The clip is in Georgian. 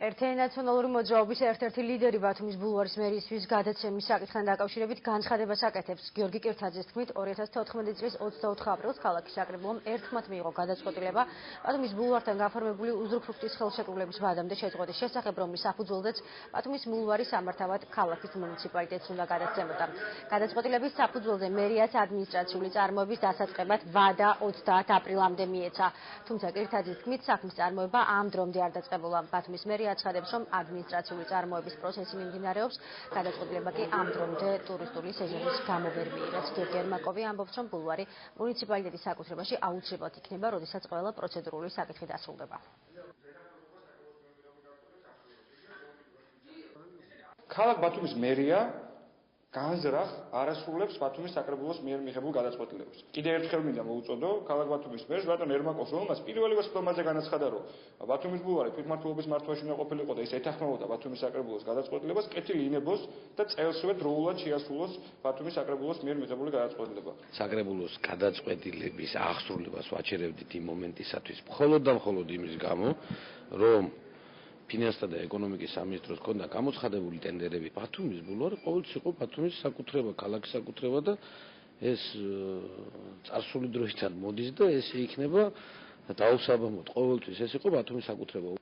ერთიანი ნაციონალური მოძრაობის ერთ-ერთი ლიდერი ბათუმის ბულვარის მერიისთვის გადაცემის საკითხთან დაკავშირებით განცხადებას აკეთებს. გიორგი კირთაძის თქმით, 2014 წლის 24 აპრილს ქალაქის საკრებულომ ერთხმად მიიღო გადაწყვეტილება ბათუმის ბულვართან გაფორმებული უზრუფრუხტის ხელშეკრულების ვადამდე შეწყვეტის შესახებ, რომლის საფუძველზეც ბათუმის ბულვარი სამართავად ქალაქის მუნიციპალიტეტს უნდა გადასცემოდა. გადაწყვეტილების საფუძველზე მერიას ადმინისტრაციული წარმოების დასაწყებად ვადა 30 აპრილამდე მიეცა. თუმცა კირთაძის თქმით, საქმის წარმოება ამ დრომდე არ დაწყებულა. ბათუმის მერია აცხადებს, რომ ადმინისტრაციული წარმოების პროცესი მიმდინარეობს, გადაწყვეტილება კი ამ დრომდე ტურისტული სეზონის გამო ვერ მიიღეს. გიორგი ერმაკოვი ამბობს, რომ ბულვარი მუნიციპალიტეტის საკუთრებაში აუცილებლად იქნება, როდესაც ყველა პროცედურული საკითხი დასრულდება. ქალაქ ბათუმის მერია განზრახ არასრულებს ბათუმის საკრებულოს მიერ მიღებულ გადაწყვეტილებას. კიდევ ერთხელ მინდა მოუწოდო ქალაქ ბათუმის მერს ბატონ ერმაკოვს, რომელმაც პირველივე სხდომაზე განაცხადა, რომ ბათუმის ბულვარი თვითმმართველობის მართვაში უნდა ყოფილიყო და ის ეთანხმებოდა ბათუმის საკრებულოს გადაწყვეტილებას, კეთილი ინებოს და წელსვე დროულად შეასრულოს ბათუმის საკრებულოს მიერ მიღებული გადაწყვეტილება. საკრებულოს გადაწყვეტილების აღსრულებას ვაჩერებდით იმ მომენტისათვის, მხოლოდ და მხოლოდ იმის გამო, რომ ფინანსთა და ეკონომიკის სამინისტროს ჰქონდა გამოცხადებული ტენდერები ბათუმის ბულვარი ყოველთვის იყო ბათუმის საკუთრება, ქალაქის საკუთრება და ეს წარსული დროიდან მოდის და ესე იქნება დაუსაბამოდ ყოველთვის ეს იყო ბათუმის საკუთრება.